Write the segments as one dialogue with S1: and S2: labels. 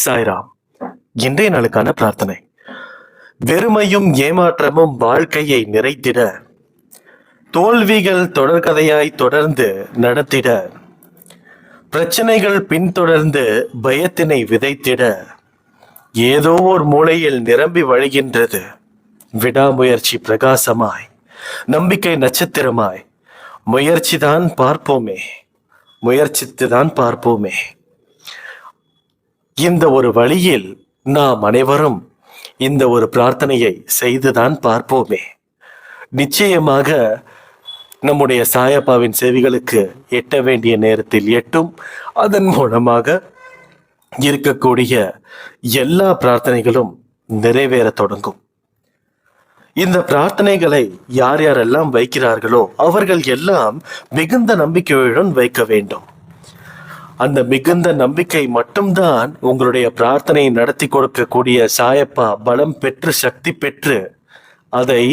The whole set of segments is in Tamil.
S1: சாய்ராம். இன்றைய நாளுக்கான பிரார்த்தனை. வெறுமையும் ஏமாற்றமும் வாழ்க்கையை நிறைத்திட, தோல்விகள் தொடர்கதையாய் தொடர்ந்து நடத்திட, பிரச்சனைகள் பின்தொடர்ந்து பயத்தினை விதைத்திட, ஏதோ ஒரு மூலையில் நிரம்பி வழிகின்றது விடாமுயற்சி பிரகாசமாய், நம்பிக்கை நட்சத்திரமாய். முயற்சிதான் பார்ப்போமே, முயற்சித்துதான் பார்ப்போமே. இந்த ஒரு வழியில் நாம் அனைவரும் இந்த ஒரு பிரார்த்தனையை செய்துதான் பார்ப்போமே. நிச்சயமாக நம்முடைய சாயப்பாவின் செவிகளுக்கு எட்ட வேண்டிய நேரத்தில் எட்டும். அதன் மூலமாக இருக்கக்கூடிய எல்லா பிரார்த்தனைகளும் நிறைவேற தொடங்கும். இந்த பிரார்த்தனைகளை யார் யாரெல்லாம் வைக்கிறார்களோ அவர்கள் எல்லாம் மிகுந்த நம்பிக்கையுடன் வைக்க வேண்டும். அந்த மிகுந்த நம்பிக்கை மட்டும்தான் உங்களுடைய பிரார்த்தனையை நடத்தி கொடுக்கக்கூடிய சாயப்பா பலம் பெற்று சக்தி பெற்று அதை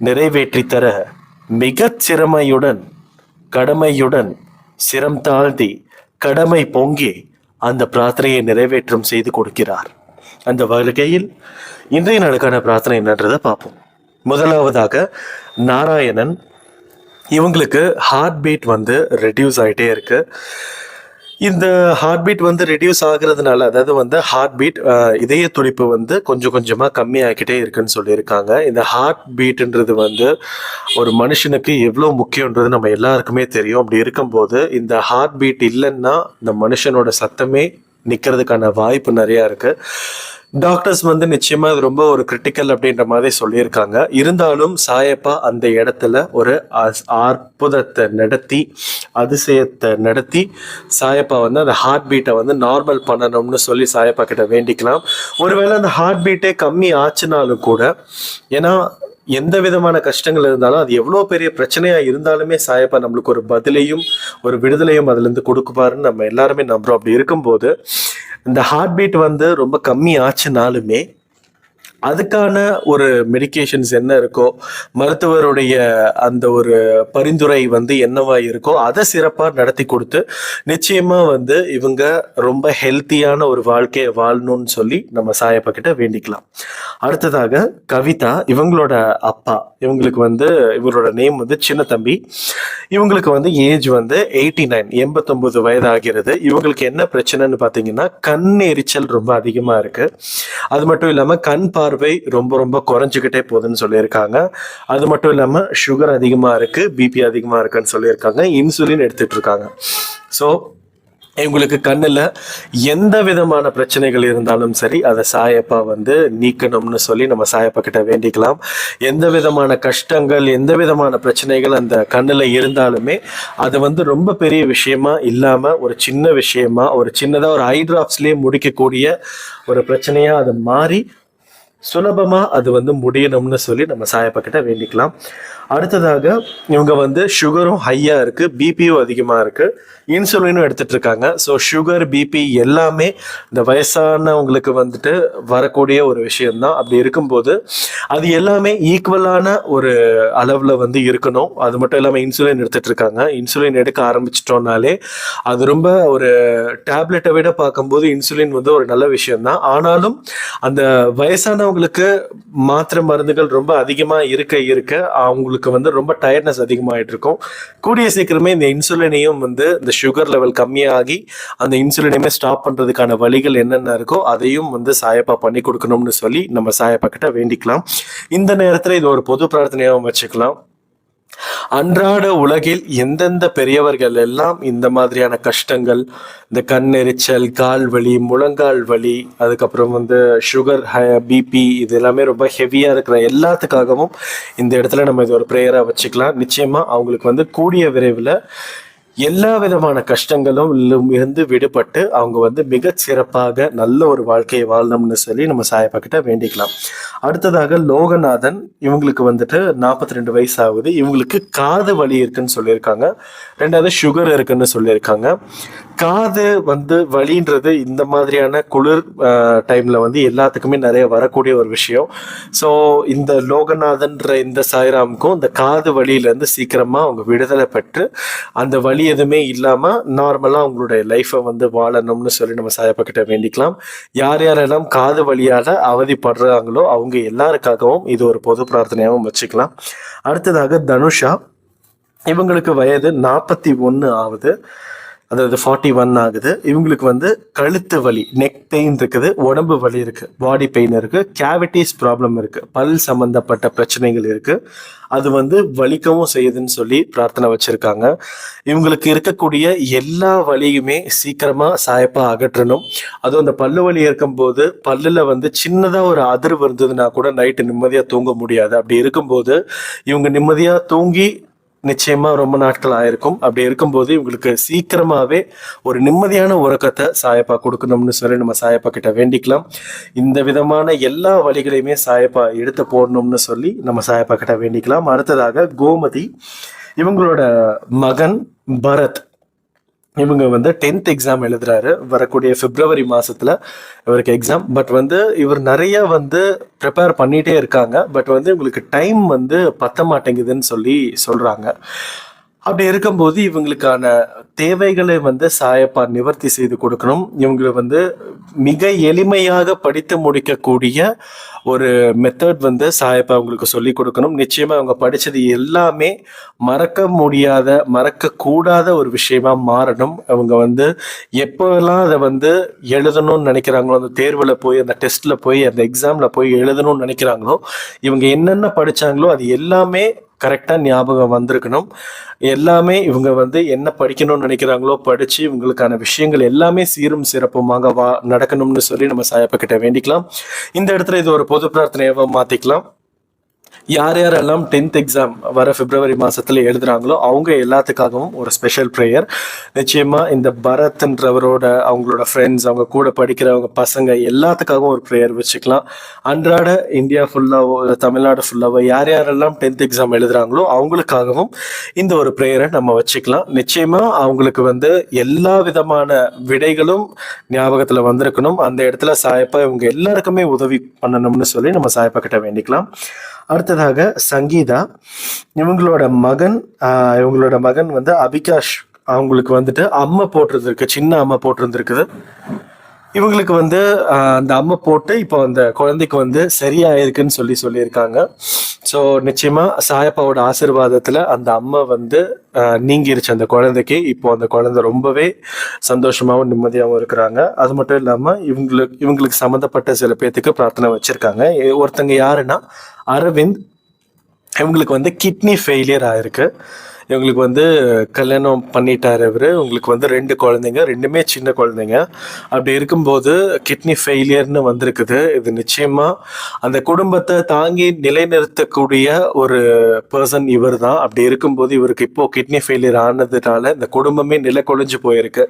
S1: நிறைவேற்றி தர மிகச் சிரமையுடன் கடமையுடன் சிரம் தாழ்த்தி கடமை பொங்கி அந்த பிரார்த்தனையை நிறைவேற்றம் செய்து கொடுக்கிறார். அந்த வகையில் இன்றைய நாளுக்கான பிரார்த்தனை என்னன்றதை பார்ப்போம். முதலாவதாக நாராயணன். இவங்களுக்கு ஹார்ட் பீட் ரெடியூஸ் ஆகிட்டே இருக்கு. இந்த ஹார்ட் பீட் ரெடியூஸ் ஆகுறதுனால, அதாவது ஹார்ட் பீட் இதய துடிப்பு கொஞ்சம் கொஞ்சமாக கம்மியாகிக்கிட்டே இருக்குன்னு சொல்லியிருக்காங்க. இந்த ஹார்ட் பீட்ன்றது ஒரு மனுஷனுக்கு எவ்வளோ முக்கியன்றது நம்ம எல்லாருக்குமே தெரியும். அப்படி இருக்கும்போது இந்த ஹார்ட் பீட் இல்லைன்னா இந்த மனுஷனோட சத்தமே நிற்கிறதுக்கான வாய்ப்பு நிறையா இருக்குது. டாக்டர்ஸ் நிச்சயமா அது ரொம்ப ஒரு கிரிட்டிக்கல் அப்படின்ற மாதிரி சொல்லியிருக்காங்க. இருந்தாலும் சாயப்பா அந்த இடத்துல ஒரு அற்புதத்தை நடத்தி அதிசயத்தை நடத்தி சாயப்பா அந்த ஹார்ட் பீட்டை நார்மல் பண்ணணும்னு சொல்லி சாயப்பா கிட்ட வேண்டிக்கலாம். ஒருவேளை அந்த ஹார்ட் பீட்டே கம்மி ஆச்சுனாலும் கூட, ஏன்னா எந்த விதமான கஷ்டங்கள் இருந்தாலும் அது எவ்வளோ பெரிய பிரச்சனையா இருந்தாலுமே சாயப்பா நம்மளுக்கு ஒரு பதிலையும் ஒரு விடுதலையும் அதுலேருந்து கொடுக்குப்பாருன்னு நம்ம எல்லாருமே நம்புறோம். அப்படி இருக்கும்போது இந்த ஹார்ட் பீட் ரொம்ப கம்மி ஆச்சுனாலுமே அதுக்கான ஒரு மெடிகேஷன்ஸ் என்ன இருக்கோ, மருத்துவருடைய அந்த ஒரு பரிந்துரை என்னவா இருக்கோ அதை சிறப்பாக நடத்தி கொடுத்து நிச்சயமா இவங்க ரொம்ப ஹெல்த்தியான ஒரு வாழ்க்கையை வாழணும்னு சொல்லி நம்ம சாயப்பா கிட்ட வேண்டிக்கலாம். அடுத்ததாக கவிதா. இவங்களோட அப்பா, இவங்களுக்கு இவரோட நேம் சின்ன தம்பி. இவங்களுக்கு ஏஜ் 89 89 வயது ஆகிறது. இவங்களுக்கு என்ன பிரச்சனைன்னு பார்த்தீங்கன்னா கண் எரிச்சல் ரொம்ப அதிகமாக இருக்கு. அது மட்டும் இல்லாமல் கண் பார்வை ரொம்ப ரொம்ப குறைஞ்சிக்கிட்டே போகுதுன்னு சொல்லியிருக்காங்க. அது மட்டும் இல்லாமல் சுகர் அதிகமாக இருக்கு, பிபி அதிகமாக இருக்குன்னு சொல்லியிருக்காங்க. இன்சுலின் எடுத்துட்டு இருக்காங்க. ஸோ இவங்களுக்கு கண்ணில் எந்த விதமான பிரச்சனைகள் இருந்தாலும் சரி அதை சாயப்பா நீக்கணும்னு சொல்லி நம்ம சாயப்பா கிட்ட வேண்டிக்கலாம். எந்த விதமான கஷ்டங்கள் எந்த விதமான பிரச்சனைகள் அந்த கண்ணில் இருந்தாலுமே அது ரொம்ப பெரிய விஷயமா இல்லாமல் ஒரு சின்ன விஷயமா, ஒரு சின்னதாக ஒரு ஐ டிராப்ஸ்லேயே முடிக்கக்கூடிய ஒரு பிரச்சனையா அது மாறி சுலபமாக அது முடியணும்னு சொல்லி நம்ம சாயப்பா கிட்ட வேண்டிக்கலாம். அடுத்ததாக இவங்க சுகரும் ஹையாக இருக்குது, பிபியும் அதிகமாக இருக்குது, இன்சுலினும் எடுத்துட்டு இருக்காங்க. ஸோ சுகர் பிபி எல்லாமே இந்த வயசானவங்களுக்கு வரக்கூடிய ஒரு விஷயம்தான். அப்படி இருக்கும்போது அது எல்லாமே ஈக்குவலான ஒரு அளவில் இருக்கணும். அது மட்டும் இல்லாமல் இன்சுலின் எடுத்துட்டு இருக்காங்க. இன்சுலின் எடுக்க ஆரம்பிச்சிட்டோம்னாலே அது ரொம்ப ஒரு டேப்லெட்டை விட பார்க்கும்போது இன்சுலின் ஒரு நல்ல விஷயம்தான். ஆனாலும் அந்த வயசானவங்களுக்கு மாத்திரை மருந்துகள் ரொம்ப அதிகமாக இருக்க அவங்களுக்கு ரொம்ப டயர்ட்னஸ் அதிகமாகிட்டு இருக்கும். கூடிய சீக்கிரமே இந்த இன்சுலினையும் இந்த சுகர் லெவல் கம்மியாகி அந்த இன்சுலினையுமே ஸ்டாப் பண்றதுக்கான வழிகள் என்னென்ன இருக்கோ அதையும் சாயப்பா பண்ணி கொடுக்கணும்னு சொல்லி நம்ம சாயப்பா கிட்ட வேண்டிக்கலாம். இந்த நேரத்துல இது ஒரு பொது பிரார்த்தனையாகவும் வச்சுக்கலாம். அன்றாட உலகில் எந்தெந்த பெரியவர்கள் எல்லாம் இந்த மாதிரியான கஷ்டங்கள், இந்த கண்ணெரிச்சல், கால் வலி, முழங்கால் வலி, அதுக்கப்புறம் சுகர், பிபி, இது எல்லாமே ரொம்ப ஹெவியாக இருக்கிற எல்லாத்துக்காகவும் இந்த இடத்துல நம்ம இது ஒரு ப்ரேயராக வச்சுக்கலாம். நிச்சயமாக அவங்களுக்கு கூடிய விரைவில் எல்லா விதமான கஷ்டங்களும் இருந்து விடுபட்டு அவங்க மிக சிறப்பாக நல்ல ஒரு வாழ்க்கையை வாழணும்னு சொல்லி நம்ம சாயப்பா கிட்ட வேண்டிக்கலாம். அடுத்ததாக லோகநாதன். இவங்களுக்கு 42 வயசு ஆகுது. இவங்களுக்கு காது வலி இருக்குன்னு சொல்லியிருக்காங்க. ரெண்டாவது சுகர் இருக்குன்னு சொல்லியிருக்காங்க. காது வந்து வலின்றது இந்த மாதிரியான குளிர் டைம்ல வந்து எல்லாத்துக்குமே நிறைய வரக்கூடிய ஒரு விஷயம். ஸோ இந்த லோகநாதன்ற இந்த சாய்ராமுக்கும் இந்த காது வலியிலேருந்து சீக்கிரமாக அவங்க விடுதலை பெற்று அந்த வலி எதுவுமே இல்லாமல் நார்மலாக அவங்களுடைய லைஃப்பை வந்து வாழணும்னு சொல்லி நம்ம சாயப்பா கிட்ட வேண்டிக்கலாம். யார் யாரெல்லாம் காது வலியால் அவதிப்படுறாங்களோ அவங்க எல்லாருக்காகவும் இது ஒரு பொது பிரார்த்தனையாகவும் வச்சுக்கலாம். அடுத்ததாக தனுஷா, இவங்களுக்கு வயது 41 ஆகுது, அதாவது 41 ஆகுது. இவங்களுக்கு வந்து கழுத்து வலி, நெக் பெயின் இருக்குது, உடம்பு வலி இருக்கு, பாடி பெயின் இருக்கு, கேவிட்டிஸ் ப்ராப்ளம் இருக்கு, பல் சம்பந்தப்பட்ட பிரச்சனைகள் இருக்கு, அது வந்து வலிக்கவும் செய்யுதுன்னு சொல்லி பிரார்த்தனை வச்சிருக்காங்க. இவங்களுக்கு இருக்கக்கூடிய எல்லா வலியுமே சீக்கிரமா சாயப்பா அகற்றணும். அதுவும் அந்த பல்லு வலி இருக்கும்போது பல்லுல வந்து சின்னதா ஒரு அதிர்வு இருந்ததுன்னா கூட நைட்டு நிம்மதியா தூங்க முடியாது. அப்படி இருக்கும்போது இவங்க நிம்மதியா தூங்கி நிச்சயமா ரொம்ப நாட்கள் ஆயிருக்கும். அப்படி இருக்கும்போது இவங்களுக்கு சீக்கிரமாவே ஒரு நிம்மதியான உறக்கத்தை சாயப்பா கொடுக்கணும்னு சொல்லி நம்ம சாயப்பா கிட்ட வேண்டிக்கலாம். இந்த விதமான எல்லா வழிகளையுமே சாயப்பா எடுத்து போடணும்னு சொல்லி நம்ம சாயப்பா கிட்ட வேண்டிக்கலாம். அடுத்ததாக கோமதி, இவங்களோட மகன் பரத், இவங்க வந்து 10th எக்ஸாம் எழுதுறாரு. வரக்கூடிய பிப்ரவரி மாசத்துல இவருக்கு எக்ஸாம். பட் வந்து இவர் நிறைய வந்து ப்ரிப்பேர் பண்ணிட்டே இருக்காங்க. பட் வந்து இவங்களுக்கு டைம் வந்து பத்த மாட்டேங்குதுன்னு சொல்லி சொல்றாங்க. அப்படி இருக்கும்போது இவங்களுக்கான தேவைகளை வந்து சாயப்பா நிவர்த்தி செய்து கொடுக்கணும். இவங்களை வந்து மிக எளிமையாக படித்து முடிக்கக்கூடிய ஒரு மெத்தட் வந்து சாயப்பா அவங்களுக்கு சொல்லி கொடுக்கணும். நிச்சயமா அவங்க படிச்சது எல்லாமே மறக்க முடியாத, மறக்க கூடாத ஒரு விஷயமா மாறணும். அவங்க வந்து எப்போல்லாம் அதை வந்து எழுதணும்னு நினைக்கிறாங்களோ, அந்த தேர்வுல போய், அந்த டெஸ்ட்ல போய், அந்த எக்ஸாம்ல போய் எழுதணும்னு நினைக்கிறாங்களோ, இவங்க என்னென்ன படிச்சாங்களோ அது எல்லாமே கரெக்டாக ஞாபகம் வந்திருக்கணும். எல்லாமே இவங்க வந்து என்ன படிக்கணும்னு நினைக்கிறாங்களோ படிச்சு இவங்களுக்கான விஷயங்கள் எல்லாமே சீரும் சிறப்புமாக நடக்கணும்னு சொல்லி நம்ம சாயப்பா கிட்ட வேண்டிக்கலாம். இந்த இடத்துல இது ஒரு பொது பிரார்த்தனையாக மாத்திக்கலாம். யார் யாரெல்லாம் 10th எக்ஸாம் வர பிப்ரவரி மாசத்துல எழுதுறாங்களோ அவங்க எல்லாத்துக்காகவும் ஒரு ஸ்பெஷல் ப்ரேயர். நிச்சயமா இந்த பரத்ன்றவரோட அவங்களோட ஃப்ரெண்ட்ஸ், அவங்க கூட படிக்கிறவங்க பசங்க எல்லாத்துக்காகவும் ஒரு ப்ரேயர் வச்சுக்கலாம். அன்றாட இந்தியா ஃபுல்லாவோ தமிழ்நாடு ஃபுல்லாவோ யார் யாரெல்லாம் 10th எக்ஸாம் எழுதுறாங்களோ அவங்களுக்காகவும் இந்த ஒரு ப்ரேயரை நம்ம வச்சுக்கலாம். நிச்சயமா அவங்களுக்கு வந்து எல்லா விதமான விடைகளும் ஞாபகத்துல வந்திருக்கணும். அந்த இடத்துல சாயப்பா இவங்க எல்லாருக்குமே உதவி பண்ணணும்னு சொல்லி நம்ம சாயப்பா கிட்ட வேண்டிக்கலாம். அடுத்ததாக சங்கீதா, இவங்களோட மகன் வந்து அபிகாஷ், அவங்களுக்கு வந்துட்டு அம்மை போட்டிருந்திருக்கு, சின்ன அம்மை போட்டிருந்திருக்குது. இவங்களுக்கு வந்து அந்த அம்மை போட்டு இப்போ அந்த குழந்தைக்கு வந்து சரியாயிருக்குன்னு சொல்லியிருக்காங்க. ஸோ நிச்சயமா சாயப்பாவோட ஆசீர்வாதத்துல அந்த அம்மை வந்து நீங்கிருச்சு அந்த குழந்தைக்கு. இப்போ அந்த குழந்தை ரொம்பவே சந்தோஷமாகவும் நிம்மதியாகவும் இருக்கிறாங்க. அது மட்டும் இல்லாம இவங்களுக்கு சம்மந்தப்பட்ட சில பேர்த்துக்கு பிரார்த்தனை வச்சிருக்காங்க. ஒருத்தங்க யாருன்னா அரவிந்த், இவங்களுக்கு வந்து கிட்னி ஃபெயிலியர் ஆயிருக்கு. இவங்களுக்கு வந்து கல்யாணம் பண்ணிட்டார் இவர். உங்களுக்கு வந்து 2 குழந்தைங்க, 2மே சின்ன குழந்தைங்க. அப்படி இருக்கும்போது கிட்னி ஃபெயிலியர்னு வந்திருக்குது. இது நிச்சயமா அந்த குடும்பத்தை தாங்கி நிலைநிறுத்தக்கூடிய ஒரு பர்சன் இவர் தான். அப்படி இருக்கும்போது இவருக்கு இப்போ கிட்னி ஃபெயிலியர் ஆனதுனால இந்த குடும்பமே நிலைக்குலைஞ்சு போயிருக்கு.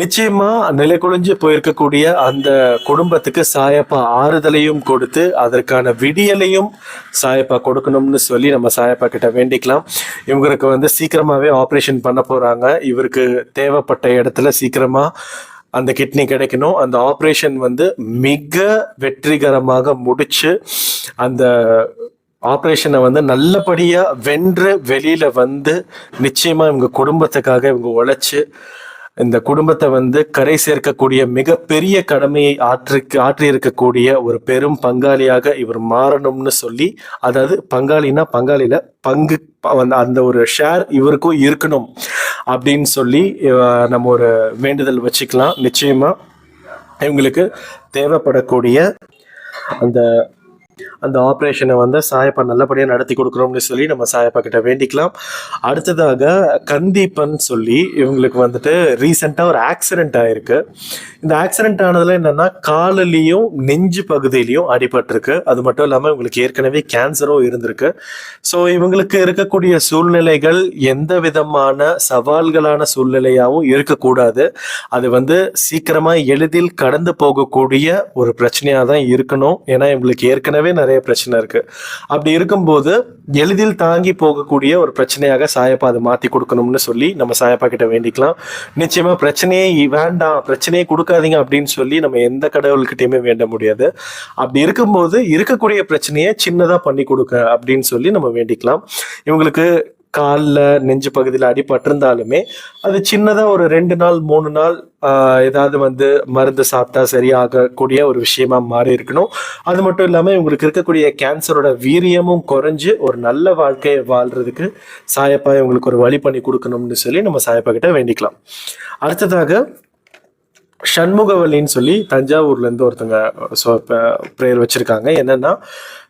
S1: நிச்சயமா நிலைக்குலைஞ்சு போயிருக்கக்கூடிய அந்த குடும்பத்துக்கு சாயப்பா ஆறுதலையும் கொடுத்து அதற்கான விடியலையும் சாயப்பா கொடுக்கணும்னு சொல்லி நம்ம சாயப்பா கிட்ட வேண்டிக்கலாம். இவங்களுக்கு வந்து சீக்கிரமாவே ஆப்ரேஷன் பண்ண போறாங்க. இவருக்கு தேவைப்பட்ட இடத்துல சீக்கிரமா அந்த கிட்னி கிடைக்கணும். அந்த ஆப்ரேஷன் வந்து மிக வெற்றிகரமாக முடிச்சு அந்த ஆப்ரேஷனை வந்து நல்லபடியா வென்று வெளியில வந்து நிச்சயமா இவங்க குடும்பத்துக்காக இவங்க உழைச்சு இந்த குடும்பத்தை வந்து கரை சேர்க்கக்கூடிய மிகப்பெரிய கடமையை ஆற்றி இருக்கக்கூடிய ஒரு பெரும் பங்காளியாக இவர் மாறணும்னு சொல்லி, அதாவது பங்காளியில பங்கு அந்த ஒரு ஷேர் இவருக்கும் இருக்கணும் அப்படின்னு சொல்லி நம்ம ஒரு வேண்டுதல் வச்சுக்கலாம். நிச்சயமா இவங்களுக்கு தேவைப்படக்கூடிய அந்த ஆப்ரேஷனை வந்து சாயப்பா நல்லபடியாக நடத்தி கொடுக்குறோம்னு சொல்லி நம்ம சாயப்பா கிட்ட வேண்டிக்கலாம். அடுத்ததாக கந்தீபன் சொல்லி இவங்களுக்கு வந்துட்டு ரீசெண்டாக ஒரு ஆக்சிடென்ட் ஆயிருக்கு. இந்த ஆக்சிடென்ட் ஆனதுல என்னன்னா காலிலையும் நெஞ்சு பகுதியிலையும் அடிபட்டிருக்கு. அது மட்டும் இல்லாமல் இவங்களுக்கு ஏற்கனவே கேன்சரும் இருந்திருக்கு. ஸோ இவங்களுக்கு இருக்கக்கூடிய சூழ்நிலைகள் எந்த விதமான சவால்களான சூழ்நிலையாகவும் இருக்கக்கூடாது. அது வந்து சீக்கிரமா எளிதில் கடந்து போகக்கூடிய ஒரு பிரச்சனையாக தான் இருக்கணும். ஏன்னா இவங்களுக்கு ஏற்கனவே ஏற்கனவே நிறைய பிரச்சனை இருக்கு. அப்படி இருக்கும்போது எளிதில் தாங்கி போகக்கூடிய ஒரு பிரச்சனையாக சாயப்பா அதை மாத்தி கொடுக்கணும்னு சொல்லி நம்ம சாயப்பா கிட்ட வேண்டிக்கலாம். நிச்சயமா பிரச்சனையே வேண்டாம், பிரச்சனையே கொடுக்காதீங்க அப்படின்னு சொல்லி நம்ம எந்த கடவுள்கிட்டயுமே வேண்ட முடியாது. அப்படி இருக்கும்போது இருக்கக்கூடிய பிரச்சனையை சின்னதா பண்ணி கொடுக்க அப்படின்னு சொல்லி நம்ம வேண்டிக்கலாம். இவங்களுக்கு காலில் நெஞ்சு பகுதியில் அடிபட்டிருந்தாலுமே அது சின்னதா ஒரு 2 நாள் 3 நாள் ஏதாவது மருந்து சாப்பிட்டா சரியாகக்கூடிய ஒரு விஷயமா மாறி இருக்கணும். அது மட்டும் இல்லாம இவங்களுக்கு இருக்கக்கூடிய கேன்சரோட வீரியமும் குறைஞ்சு ஒரு நல்ல வாழ்க்கையை வாழ்றதுக்கு சாயப்பா இவங்களுக்கு ஒரு வழி பண்ணி கொடுக்கணும்னு சொல்லி நம்ம சாயப்பா கிட்ட வேண்டிக்கலாம். அடுத்ததாக சண்முகவல்லின்னு சொல்லி தஞ்சாவூர்ல இருந்து ஒருத்தங்க ப்ரேயர் வச்சிருக்காங்க. என்னன்னா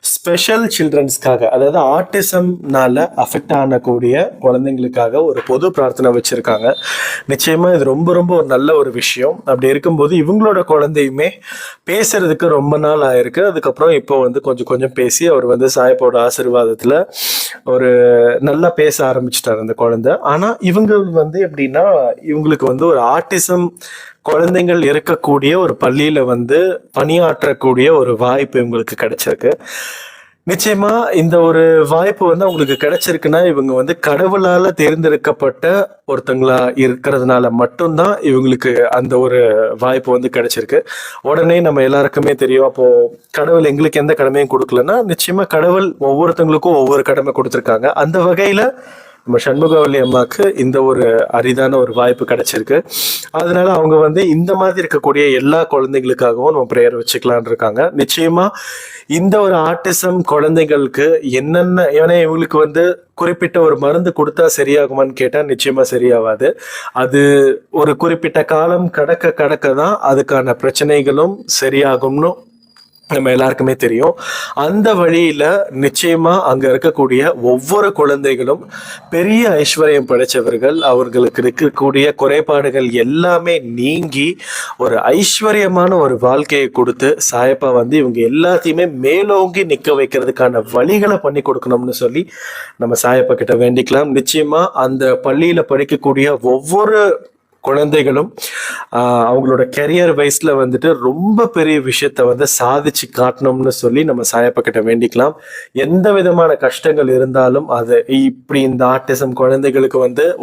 S1: ஸ்பெஷல் சில்ட்ரன்ஸ்க்காக, அதாவது ஆட்டிசம்னால அஃபெக்ட் ஆனக்கூடிய குழந்தைங்களுக்காக ஒரு பொது பிரார்த்தனை வச்சிருக்காங்க. நிச்சயமா இது ரொம்ப ரொம்ப ஒரு நல்ல ஒரு விஷயம். அப்படி இருக்கும்போது இவங்களோட குழந்தையுமே பேசுறதுக்கு ரொம்ப நாள் ஆயிருக்கு. அதுக்கப்புறம் இப்போ கொஞ்சம் கொஞ்சம் பேசி அவர் சாயப்போட ஆசீர்வாதத்துல ஒரு நல்லா பேச ஆரம்பிச்சிட்டாரு அந்த குழந்தை. ஆனா இவங்க எப்படின்னா இவங்களுக்கு ஒரு ஆட்டிசம் குழந்தைகள் இருக்கக்கூடிய ஒரு பள்ளியில பணியாற்றக்கூடிய ஒரு வாய்ப்பு இவங்களுக்கு கிடைச்சிருக்கு. நிச்சயமா இந்த ஒரு வாய்ப்பு அவங்களுக்கு கிடைச்சிருக்குன்னா இவங்க கடவுளால தேர்ந்தெடுக்கப்பட்ட ஒருத்தங்களா இருக்கிறதுனால மட்டும்தான் இவங்களுக்கு அந்த ஒரு வாய்ப்பு கிடைச்சிருக்கு. உடனே நம்ம எல்லாருக்குமே தெரியும், அப்போ கடவுள் எங்களுக்கு எந்த கடமையும் கொடுக்கலன்னா நிச்சயமா கடவுள் ஒவ்வொருத்தங்களுக்கும் ஒவ்வொரு கடமை கொடுத்துருக்காங்க. அந்த வகையில நம்ம சண்முகவல்லி அம்மாவுக்கு இந்த ஒரு அரிதான ஒரு வாய்ப்பு கிடைச்சிருக்கு. அதனால அவங்க இந்த மாதிரி இருக்கக்கூடிய எல்லா குழந்தைகளுக்காகவும் நம்ம ப்ரேயர் வச்சுக்கலான் இருக்காங்க. நிச்சயமா இந்த ஒரு ஆட்டிசம் குழந்தைகளுக்கு என்னென்ன, ஏன்னா இவங்களுக்கு குறிப்பிட்ட ஒரு மருந்து கொடுத்தா சரியாகுமான்னு கேட்டா நிச்சயமா சரியாகாது. அது ஒரு குறிப்பிட்ட காலம் கடக்க தான் அதுக்கான பிரச்சனைகளும் சரியாகும்னு நம்ம எல்லாருக்குமே தெரியும். அந்த வழியில நிச்சயமா அங்க இருக்கக்கூடிய ஒவ்வொரு குழந்தைகளும் பெரிய ஐஸ்வர்யம் படைச்சவர்கள். அவர்களுக்கு இருக்கக்கூடிய குறைபாடுகள் எல்லாமே நீங்கி ஒரு ஐஸ்வர்யமான ஒரு வாழ்க்கையை கொடுத்து சாயப்பா இவங்க எல்லாத்தையுமே மேலோங்கி நிக்க வைக்கிறதுக்கான வழிகளை பண்ணி கொடுக்கணும்னு சொல்லி நம்ம சாயப்பா கிட்ட வேண்டிக்கலாம். நிச்சயமா அந்த பள்ளியில படிக்கக்கூடிய ஒவ்வொரு குழந்தைகளும் அவங்களோட கெரியர் வைஸ்ல ரொம்ப பெரிய விஷயத்த சாதிச்சு காட்டணும்னு சொல்லி நம்ம சாயப்பா கிட்ட வேண்டிக்கலாம். எந்த விதமான கஷ்டங்கள் இருந்தாலும் அது இப்படி இந்த ஆட்டிசம் குழந்தைகளுக்கு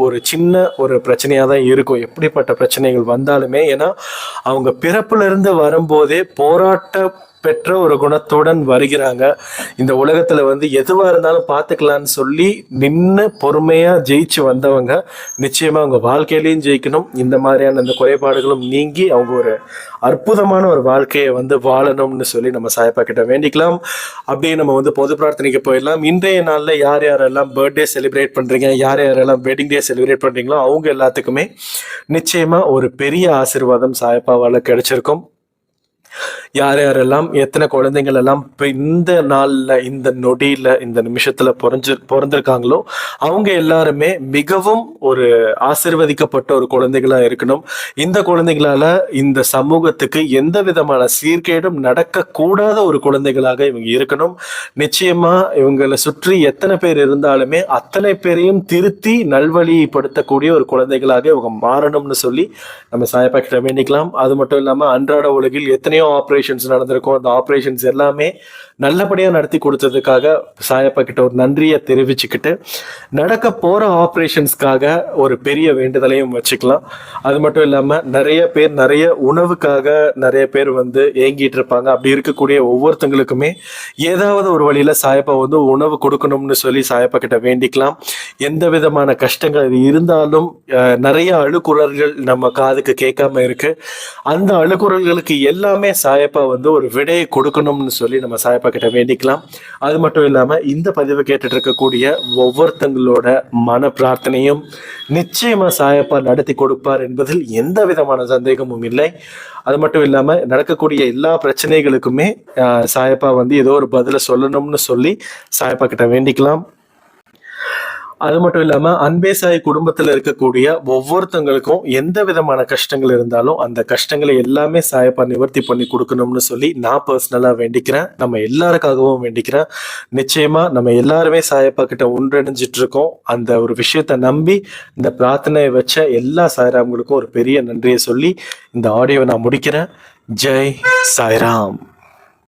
S1: ஒரு சின்ன ஒரு பிரச்சனையா தான் இருக்கும். எப்படிப்பட்ட பிரச்சனைகள் வந்தாலுமே, ஏன்னா அவங்க பிறப்புல இருந்து வரும்போதே போராட்ட பெற்ற ஒரு குணத்துடன் வருகிறாங்க. இந்த உலகத்துல எதுவா இருந்தாலும் பார்த்துக்கலான்னு சொல்லி நின்று பொறுமையா ஜெயிச்சு வந்தவங்க நிச்சயமா அவங்க வாழ்க்கையிலையும் ஜெயிக்கணும். இந்த மாதிரியான அந்த குறைபாடுகளும் நீங்கி அவங்க ஒரு அற்புதமான ஒரு வாழ்க்கையை வாழணும்னு சொல்லி நம்ம சாயப்பா கிட்ட வேண்டிக்கலாம். அப்படியே நம்ம பொது பிரார்த்தனைக்கு போயிடலாம். இன்றைய நாள்ல யார் யாரெல்லாம் பர்த்டே செலிப்ரேட் பண்றீங்க, யார் யாரெல்லாம் வெட்டிங் டே செலிப்ரேட் பண்றீங்களோ அவங்க எல்லாத்துக்குமே நிச்சயமா ஒரு பெரிய ஆசீர்வாதம் சாயப்பாவால கிடைச்சிருக்கும். யார் யாரெல்லாம் எத்தனை குழந்தைகள் எல்லாம் இப்போ இந்த நாள்ல இந்த நொடியில இந்த நிமிஷத்துல பிறந்திருக்காங்களோ அவங்க எல்லாருமே மிகவும் ஒரு ஆசீர்வதிக்கப்பட்ட ஒரு குழந்தைகளா இருக்கணும். இந்த குழந்தைகளால இந்த சமூகத்துக்கு எந்த விதமான சீர்கேடும் நடக்கக்கூடாத ஒரு குழந்தைகளாக இவங்க இருக்கணும். நிச்சயமா இவங்களை சுற்றி எத்தனை பேர் இருந்தாலுமே அத்தனை பேரையும் திருத்தி நல்வழிப்படுத்தக்கூடிய ஒரு குழந்தைகளாக இவங்க மாறணும்னு சொல்லி நம்ம சாயப்பா கிட்ட வேண்டிக்கலாம். அது மட்டும் இல்லாம அன்றாட உலகில் எத்தனையோ ஆப்ரேஷன்ஸ் நடந்திருக்கும். அந்த ஆப்ரேஷன்ஸ் எல்லாமே நல்லபடியா நடத்தி கொடுத்ததுக்காக சாயப்பா கிட்ட ஒரு நன்றியை தெரிவிச்சுக்கிட்டு நடக்க போற ஆப்ரேஷன்ஸ்க்காக ஒரு பெரிய வேண்டுதலையும் வச்சுக்கலாம். அது மட்டும் இல்லாம நிறைய பேர் நிறைய உணவுக்காக நிறைய பேர் ஏங்கிட்டு இருப்பாங்க. அப்படி இருக்கக்கூடிய ஒவ்வொருத்தங்களுக்குமே ஏதாவது ஒரு வழியில சாயப்பா உணவு கொடுக்கணும்னு சொல்லி சாயப்பா கிட்ட வேண்டிக்கலாம். எந்த விதமான கஷ்டங்கள் இருந்தாலும் நிறைய அழுக்குறல்கள் நம்ம காதுக்கு கேட்காம இருக்கு. அந்த அழுக்குறல்களுக்கு எல்லாமே சாயப்பா ஒரு விடையை கொடுக்கணும்னு சொல்லி நம்ம சாயப்பா கிட்ட வேண்டிக்கலாம். அது மட்டும் இல்லாம இந்த பதிவை கேட்டுட்டு இருக்கக்கூடிய ஒவ்வொருத்தங்களோட மன பிரார்த்தனையும் நிச்சயமா சாயப்பா நடத்தி கொடுப்பார் என்பதில் எந்த விதமான சந்தேகமும் இல்லை. அது மட்டும் இல்லாம நடக்கக்கூடிய எல்லா பிரச்சனைகளுக்குமே சாயப்பா ஏதோ ஒரு பதில சொல்லணும்னு சொல்லி சாயப்பா கிட்ட வேண்டிக்கலாம். அது மட்டும் இல்லாம அன்பே சாய் குடும்பத்துல இருக்கக்கூடிய ஒவ்வொருத்தங்களுக்கும் எந்த விதமான கஷ்டங்கள் இருந்தாலும் அந்த கஷ்டங்களை எல்லாமே சாயப்பா நிவர்த்தி பண்ணி கொடுக்கணும்னு சொல்லி நான் பர்சனலா வேண்டிக்கிறேன். நம்ம எல்லாருக்காகவும் வேண்டிக்கிறேன். நிச்சயமா நம்ம எல்லாருமே சாயப்பா கிட்ட ஒன்றிணைஞ்சிட்டு இருக்கோம். அந்த ஒரு விஷயத்த நம்பி இந்த பிரார்த்தனையை வச்ச எல்லா சாய்ராம்களுக்கும் ஒரு பெரிய நன்றியை சொல்லி இந்த ஆடியோவை நான் முடிக்கிறேன். ஜெய் சாய்ராம்.